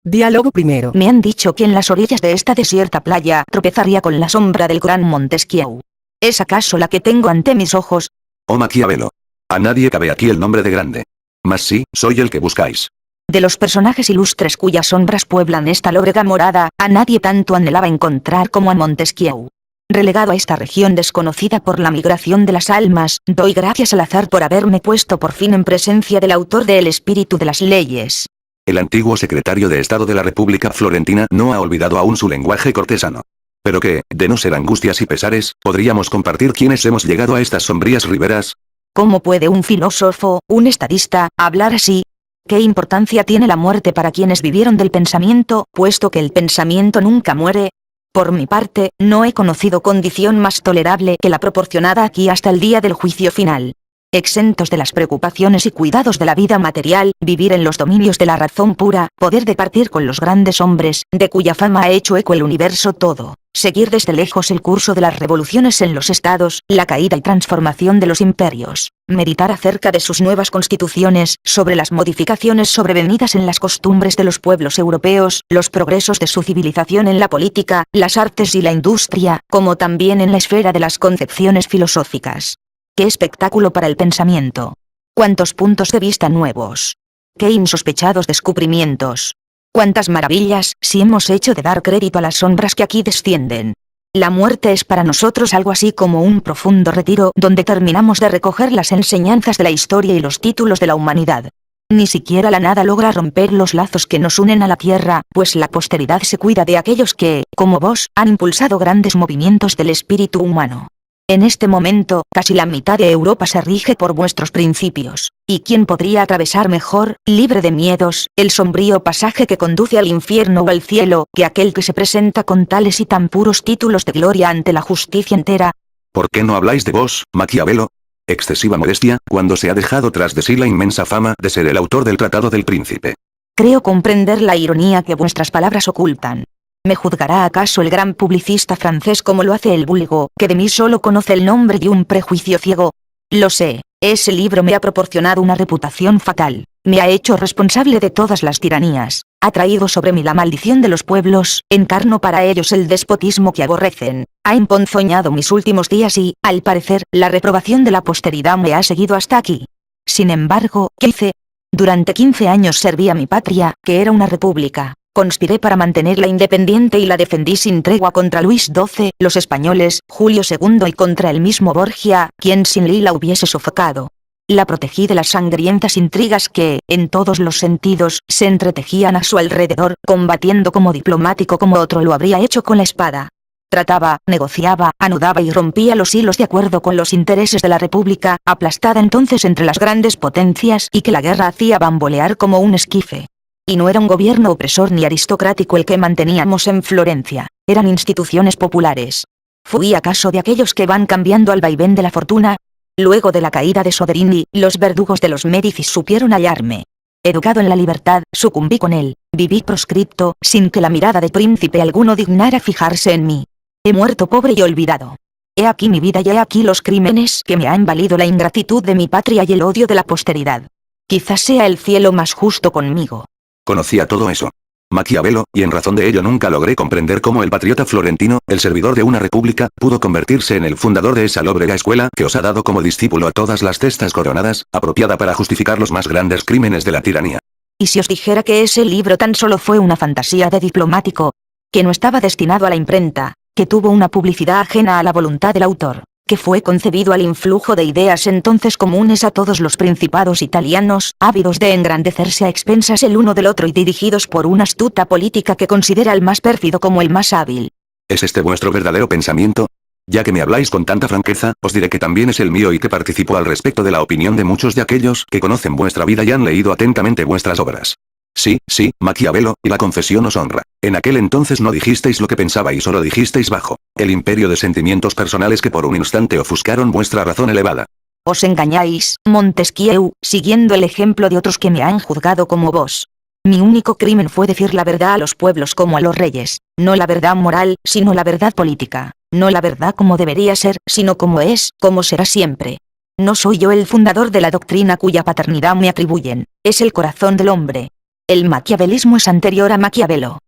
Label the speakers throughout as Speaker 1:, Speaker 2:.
Speaker 1: Diálogo primero.
Speaker 2: Me han dicho que en las orillas de esta desierta playa tropezaría con la sombra del gran Montesquieu. ¿Es acaso la que tengo ante mis ojos?
Speaker 3: Oh Maquiavelo. A nadie cabe aquí el nombre de grande. Mas sí, soy el que buscáis.
Speaker 2: De los personajes ilustres cuyas sombras pueblan esta lóbrega morada, a nadie tanto anhelaba encontrar como a Montesquieu. Relegado a esta región desconocida por la migración de las almas, doy gracias al azar por haberme puesto por fin en presencia del autor de El espíritu de las leyes.
Speaker 3: El antiguo secretario de Estado de la República Florentina no ha olvidado aún su lenguaje cortesano. Pero que, de no ser angustias y pesares, podríamos compartir quienes hemos llegado a estas sombrías riberas.
Speaker 2: ¿Cómo puede un filósofo, un estadista, hablar así? ¿Qué importancia tiene la muerte para quienes vivieron del pensamiento, puesto que el pensamiento nunca muere? Por mi parte, no he conocido condición más tolerable que la proporcionada aquí hasta el día del juicio final. Exentos de las preocupaciones y cuidados de la vida material, vivir en los dominios de la razón pura, poder departir con los grandes hombres, de cuya fama ha hecho eco el universo todo, seguir desde lejos el curso de las revoluciones en los estados, la caída y transformación de los imperios, meditar acerca de sus nuevas constituciones, sobre las modificaciones sobrevenidas en las costumbres de los pueblos europeos, los progresos de su civilización en la política, las artes y la industria, como también en la esfera de las concepciones filosóficas. ¡Qué espectáculo para el pensamiento! ¡Cuántos puntos de vista nuevos! ¡Qué insospechados descubrimientos! ¡Cuántas maravillas, si hemos hecho de dar crédito a las sombras que aquí descienden! La muerte es para nosotros algo así como un profundo retiro donde terminamos de recoger las enseñanzas de la historia y los títulos de la humanidad. Ni siquiera la nada logra romper los lazos que nos unen a la tierra, pues la posteridad se cuida de aquellos que, como vos, han impulsado grandes movimientos del espíritu humano. En este momento, casi la mitad de Europa se rige por vuestros principios. ¿Y quién podría atravesar mejor, libre de miedos, el sombrío pasaje que conduce al infierno o al cielo, que aquel que se presenta con tales y tan puros títulos de gloria ante la justicia entera?
Speaker 3: ¿Por qué no habláis de vos, Maquiavelo? Excesiva modestia, cuando se ha dejado tras de sí la inmensa fama de ser el autor del Tratado del Príncipe.
Speaker 2: Creo comprender la ironía que vuestras palabras ocultan. ¿Me juzgará acaso el gran publicista francés como lo hace el vulgo, que de mí solo conoce el nombre y un prejuicio ciego? Lo sé, ese libro me ha proporcionado una reputación fatal, me ha hecho responsable de todas las tiranías, ha traído sobre mí la maldición de los pueblos, encarno para ellos el despotismo que aborrecen, ha emponzoñado mis últimos días y, al parecer, la reprobación de la posteridad me ha seguido hasta aquí. Sin embargo, ¿qué hice? Durante 15 años serví a mi patria, que era una república. Conspiré para mantenerla independiente y la defendí sin tregua contra Luis XII, los españoles, Julio II y contra el mismo Borgia, quien sin ley la hubiese sofocado. La protegí de las sangrientas intrigas que, en todos los sentidos, se entretejían a su alrededor, combatiendo como diplomático como otro lo habría hecho con la espada. Trataba, negociaba, anudaba y rompía los hilos de acuerdo con los intereses de la República, aplastada entonces entre las grandes potencias y que la guerra hacía bambolear como un esquife. Y no era un gobierno opresor ni aristocrático el que manteníamos en Florencia, eran instituciones populares. ¿Fui acaso de aquellos que van cambiando al vaivén de la fortuna? Luego de la caída de Soderini, los verdugos de los Médicis supieron hallarme. Educado en la libertad, sucumbí con él, viví proscripto, sin que la mirada de príncipe alguno dignara fijarse en mí. He muerto pobre y olvidado. He aquí mi vida y he aquí los crímenes que me han valido la ingratitud de mi patria y el odio de la posteridad. Quizás sea el cielo más justo conmigo.
Speaker 3: Conocía todo eso, Maquiavelo, y en razón de ello nunca logré comprender cómo el patriota florentino, el servidor de una república, pudo convertirse en el fundador de esa lóbrega escuela que os ha dado como discípulo a todas las testas coronadas, apropiada para justificar los más grandes crímenes de la tiranía.
Speaker 2: ¿Y si os dijera que ese libro tan solo fue una fantasía de diplomático? Que no estaba destinado a la imprenta, que tuvo una publicidad ajena a la voluntad del autor, que fue concebido al influjo de ideas entonces comunes a todos los principados italianos, ávidos de engrandecerse a expensas el uno del otro y dirigidos por una astuta política que considera al más pérfido como el más hábil?
Speaker 3: ¿Es este vuestro verdadero pensamiento? Ya que me habláis con tanta franqueza, os diré que también es el mío y que participo al respecto de la opinión de muchos de aquellos que conocen vuestra vida y han leído atentamente vuestras obras. Sí, Maquiavelo, y la confesión os honra. En aquel entonces no dijisteis lo que pensabais o lo dijisteis bajo el imperio de sentimientos personales que por un instante ofuscaron vuestra razón elevada.
Speaker 2: Os engañáis, Montesquieu, siguiendo el ejemplo de otros que me han juzgado como vos. Mi único crimen fue decir la verdad a los pueblos como a los reyes, no la verdad moral, sino la verdad política, no la verdad como debería ser, sino como es, como será siempre. No soy yo el fundador de la doctrina cuya paternidad me atribuyen, es el corazón del hombre. El maquiavelismo es anterior a Maquiavelo.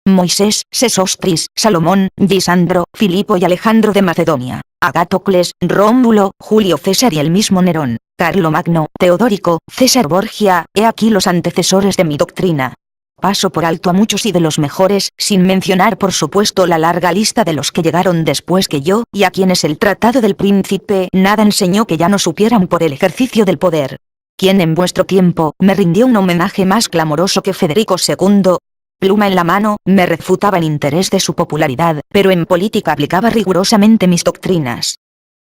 Speaker 2: Moisés, Sesostris, Salomón, Disandro, Filipo y Alejandro de Macedonia, Agatocles, Rómulo, Julio César y el mismo Nerón, Carlomagno, Teodórico, César Borgia, he aquí los antecesores de mi doctrina. Paso por alto a muchos y de los mejores, sin mencionar por supuesto la larga lista de los que llegaron después que yo, y a quienes el Tratado del Príncipe nada enseñó que ya no supieran por el ejercicio del poder. ¿Quién en vuestro tiempo me rindió un homenaje más clamoroso que Federico II? Pluma en la mano, me refutaba el interés de su popularidad, pero en política aplicaba rigurosamente mis doctrinas.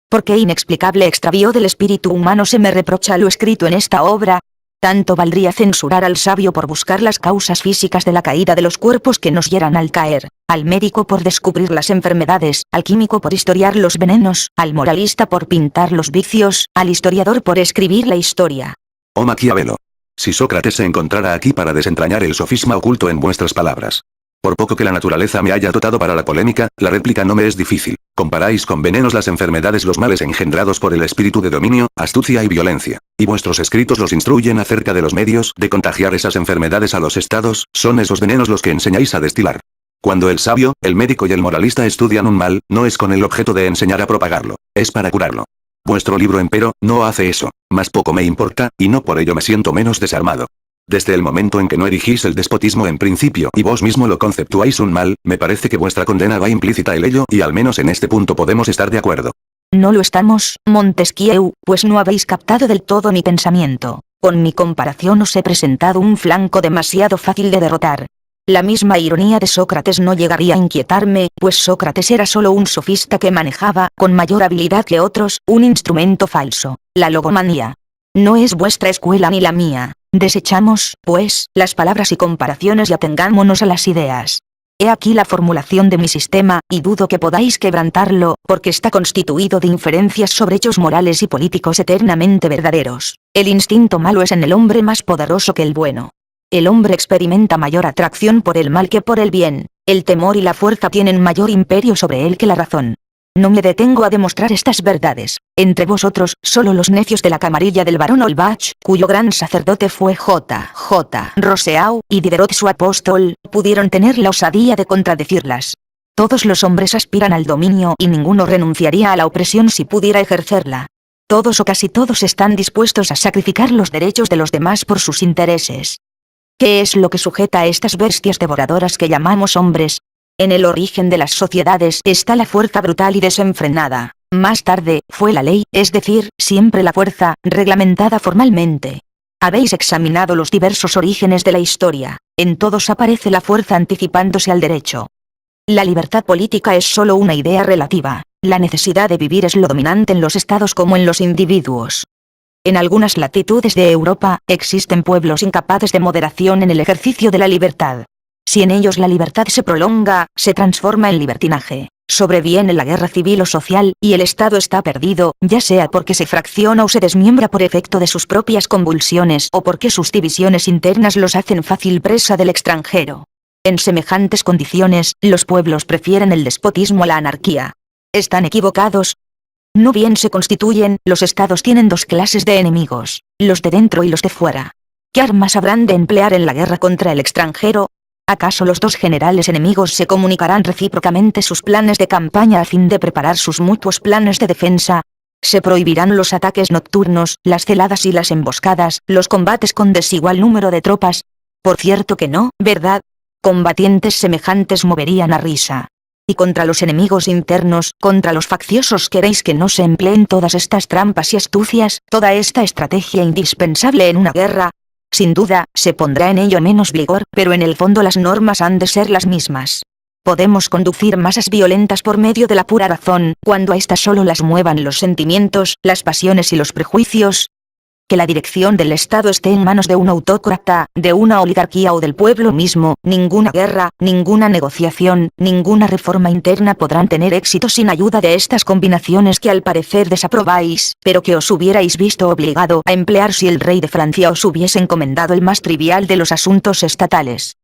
Speaker 2: ¿Por qué inexplicable extravío del espíritu humano se me reprocha lo escrito en esta obra? Tanto valdría censurar al sabio por buscar las causas físicas de la caída de los cuerpos que nos hieran al caer, al médico por descubrir las enfermedades, al químico por historiar los venenos, al moralista por pintar los vicios, al historiador por escribir la historia.
Speaker 3: Oh Maquiavelo. Si Sócrates se encontrara aquí para desentrañar el sofisma oculto en vuestras palabras. Por poco que la naturaleza me haya dotado para la polémica, la réplica no me es difícil. Comparáis con venenos las enfermedades, los males engendrados por el espíritu de dominio, astucia y violencia. Y vuestros escritos los instruyen acerca de los medios de contagiar esas enfermedades a los estados, son esos venenos los que enseñáis a destilar. Cuando el sabio, el médico y el moralista estudian un mal, no es con el objeto de enseñar a propagarlo, es para curarlo. Vuestro libro empero, no hace eso, mas poco me importa, y no por ello me siento menos desarmado. Desde el momento en que no erigís el despotismo en principio y vos mismo lo conceptuáis un mal, me parece que vuestra condena va implícita en ello y al menos en este punto podemos estar de acuerdo.
Speaker 2: No lo estamos, Montesquieu, pues no habéis captado del todo mi pensamiento. Con mi comparación os he presentado un flanco demasiado fácil de derrotar. La misma ironía de Sócrates no llegaría a inquietarme, pues Sócrates era solo un sofista que manejaba, con mayor habilidad que otros, un instrumento falso, la logomanía. No es vuestra escuela ni la mía. Desechamos, pues, las palabras y comparaciones y atengámonos a las ideas. He aquí la formulación de mi sistema, y dudo que podáis quebrantarlo, porque está constituido de inferencias sobre hechos morales y políticos eternamente verdaderos. El instinto malo es en el hombre más poderoso que el bueno. El hombre experimenta mayor atracción por el mal que por el bien. El temor y la fuerza tienen mayor imperio sobre él que la razón. No me detengo a demostrar estas verdades. Entre vosotros, solo los necios de la camarilla del barón Olbach, cuyo gran sacerdote fue J. Rousseau, y Diderot su apóstol, pudieron tener la osadía de contradecirlas. Todos los hombres aspiran al dominio y ninguno renunciaría a la opresión si pudiera ejercerla. Todos o casi todos están dispuestos a sacrificar los derechos de los demás por sus intereses. ¿Qué es lo que sujeta a estas bestias devoradoras que llamamos hombres? En el origen de las sociedades está la fuerza brutal y desenfrenada. Más tarde, fue la ley, es decir, siempre la fuerza, reglamentada formalmente. Habéis examinado los diversos orígenes de la historia. En todos aparece la fuerza anticipándose al derecho. La libertad política es solo una idea relativa. La necesidad de vivir es lo dominante en los estados como en los individuos. En algunas latitudes de Europa, existen pueblos incapaces de moderación en el ejercicio de la libertad. Si en ellos la libertad se prolonga, se transforma en libertinaje. Sobreviene la guerra civil o social, y el Estado está perdido, ya sea porque se fracciona o se desmiembra por efecto de sus propias convulsiones o porque sus divisiones internas los hacen fácil presa del extranjero. En semejantes condiciones, los pueblos prefieren el despotismo a la anarquía. ¿Están equivocados? No bien se constituyen, los estados tienen dos clases de enemigos, los de dentro y los de fuera. ¿Qué armas habrán de emplear en la guerra contra el extranjero? ¿Acaso los dos generales enemigos se comunicarán recíprocamente sus planes de campaña a fin de preparar sus mutuos planes de defensa? ¿Se prohibirán los ataques nocturnos, las celadas y las emboscadas, los combates con desigual número de tropas? Por cierto que no, ¿verdad? Combatientes semejantes moverían a risa. Y contra los enemigos internos, contra los facciosos queréis que no se empleen todas estas trampas y astucias, toda esta estrategia indispensable en una guerra. Sin duda, se pondrá en ello menos vigor, pero en el fondo las normas han de ser las mismas. Podemos conducir masas violentas por medio de la pura razón, cuando a estas solo las muevan los sentimientos, las pasiones y los prejuicios. Que la dirección del Estado esté en manos de un autócrata, de una oligarquía o del pueblo mismo, ninguna guerra, ninguna negociación, ninguna reforma interna podrán tener éxito sin ayuda de estas combinaciones que al parecer desaprobáis, pero que os hubierais visto obligado a emplear si el rey de Francia os hubiese encomendado el más trivial de los asuntos estatales.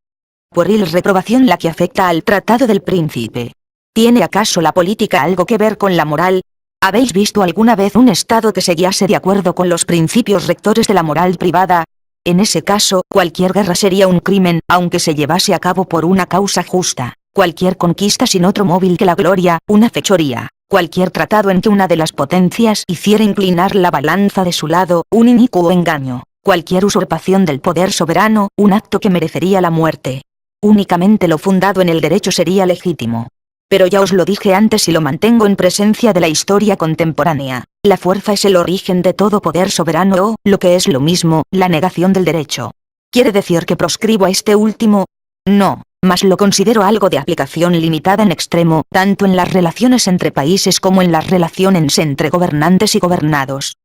Speaker 2: Pueril reprobación la que afecta al Tratado del Príncipe. ¿Tiene acaso la política algo que ver con la moral? ¿Habéis visto alguna vez un Estado que se guiase de acuerdo con los principios rectores de la moral privada? En ese caso, cualquier guerra sería un crimen, aunque se llevase a cabo por una causa justa. Cualquier conquista sin otro móvil que la gloria, una fechoría. Cualquier tratado en que una de las potencias hiciera inclinar la balanza de su lado, un inicuo engaño. Cualquier usurpación del poder soberano, un acto que merecería la muerte. Únicamente lo fundado en el derecho sería legítimo. Pero ya os lo dije antes y lo mantengo en presencia de la historia contemporánea. La fuerza es el origen de todo poder soberano o, lo que es lo mismo, la negación del derecho. ¿Quiere decir que proscribo a este último? No, mas lo considero algo de aplicación limitada en extremo, tanto en las relaciones entre países como en las relaciones entre gobernantes y gobernados.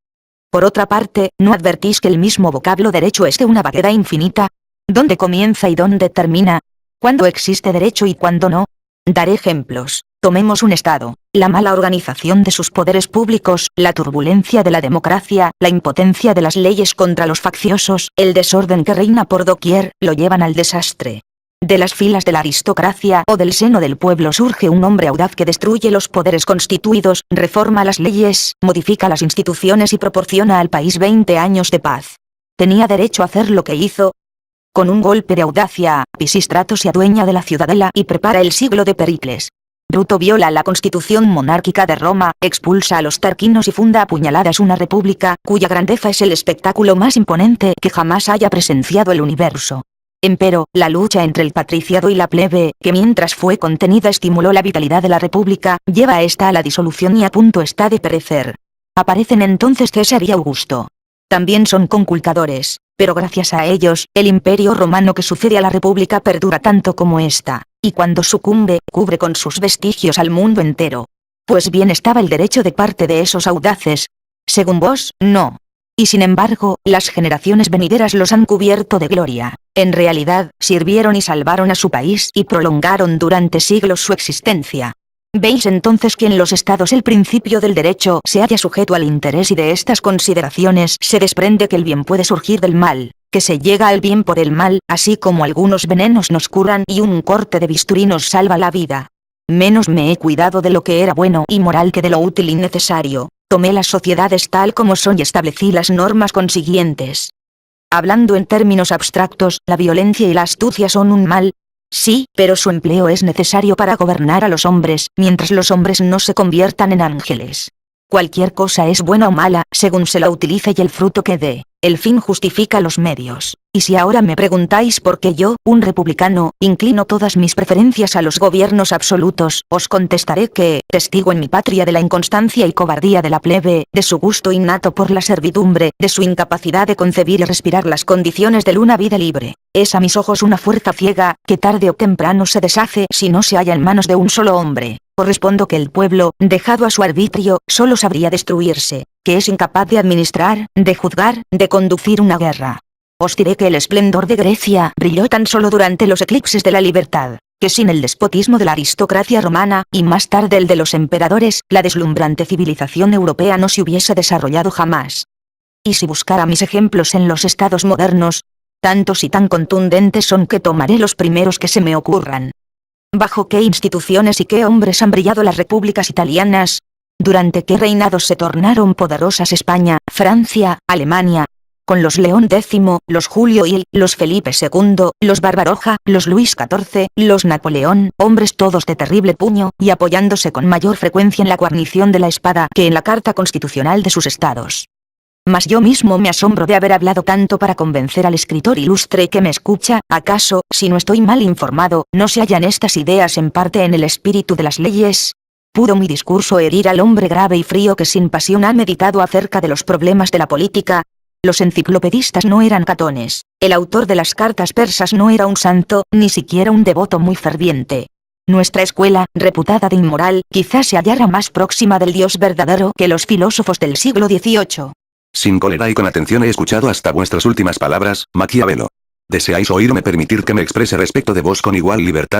Speaker 2: Por otra parte, ¿no advertís que el mismo vocablo derecho es de una vaguedad infinita? ¿Dónde comienza y dónde termina? ¿Cuándo existe derecho y cuándo no? Daré ejemplos. Tomemos un Estado. La mala organización de sus poderes públicos, la turbulencia de la democracia, la impotencia de las leyes contra los facciosos, el desorden que reina por doquier, lo llevan al desastre. De las filas de la aristocracia o del seno del pueblo surge un hombre audaz que destruye los poderes constituidos, reforma las leyes, modifica las instituciones y proporciona al país 20 años de paz. ¿Tenía derecho a hacer lo que hizo? Con un golpe de audacia, Pisístrato se adueña de la ciudadela y prepara el siglo de Pericles. Bruto viola la constitución monárquica de Roma, expulsa a los tarquinos y funda a puñaladas una república, cuya grandeza es el espectáculo más imponente que jamás haya presenciado el universo. Empero, la lucha entre el patriciado y la plebe, que mientras fue contenida estimuló la vitalidad de la república, lleva a esta a la disolución y a punto está de perecer. Aparecen entonces César y Augusto. También son conculcadores, pero gracias a ellos, el imperio romano que sucede a la república perdura tanto como ésta, y cuando sucumbe, cubre con sus vestigios al mundo entero. Pues bien estaba el derecho de parte de esos audaces. Según vos, no. Y sin embargo, las generaciones venideras los han cubierto de gloria. En realidad, sirvieron y salvaron a su país y prolongaron durante siglos su existencia. ¿Veis entonces que en los estados el principio del derecho se halla sujeto al interés y de estas consideraciones se desprende que el bien puede surgir del mal, que se llega al bien por el mal, así como algunos venenos nos curan y un corte de bisturí nos salva la vida? Menos me he cuidado de lo que era bueno y moral que de lo útil y necesario. Tomé las sociedades tal como son y establecí las normas consiguientes. Hablando en términos abstractos, la violencia y la astucia son un mal. Sí, pero su empleo es necesario para gobernar a los hombres, mientras los hombres no se conviertan en ángeles. Cualquier cosa es buena o mala, según se la utilice y el fruto que dé. El fin justifica los medios. Y si ahora me preguntáis por qué yo, un republicano, inclino todas mis preferencias a los gobiernos absolutos, os contestaré que, testigo en mi patria de la inconstancia y cobardía de la plebe, de su gusto innato por la servidumbre, de su incapacidad de concebir y respirar las condiciones de una vida libre, es a mis ojos una fuerza ciega, que tarde o temprano se deshace si no se halla en manos de un solo hombre. Os respondo que el pueblo, dejado a su arbitrio, solo sabría destruirse, que es incapaz de administrar, de juzgar, de conducir una guerra. Os diré que el esplendor de Grecia brilló tan solo durante los eclipses de la libertad, que sin el despotismo de la aristocracia romana, y más tarde el de los emperadores, la deslumbrante civilización europea no se hubiese desarrollado jamás. Y si buscara mis ejemplos en los estados modernos, tantos y tan contundentes son que tomaré los primeros que se me ocurran. ¿Bajo qué instituciones y qué hombres han brillado las repúblicas italianas? ¿Durante qué reinados se tornaron poderosas España, Francia, Alemania? Con los León X, los Julio y los Felipe II, los Barbaroja, los Luis XIV, los Napoleón, hombres todos de terrible puño, y apoyándose con mayor frecuencia en la guarnición de la espada que en la carta constitucional de sus estados. Mas yo mismo me asombro de haber hablado tanto para convencer al escritor ilustre que me escucha. ¿Acaso, si no estoy mal informado, no se hallan estas ideas en parte en el espíritu de las leyes? ¿Pudo mi discurso herir al hombre grave y frío que sin pasión ha meditado acerca de los problemas de la política? Los enciclopedistas no eran catones, el autor de las cartas persas no era un santo, ni siquiera un devoto muy ferviente. Nuestra escuela, reputada de inmoral, quizás se hallara más próxima del Dios verdadero que los filósofos del siglo XVIII.
Speaker 3: Sin cólera y con atención he escuchado hasta vuestras últimas palabras, Maquiavelo. ¿Deseáis oírme permitir que me exprese respecto de vos con igual libertad?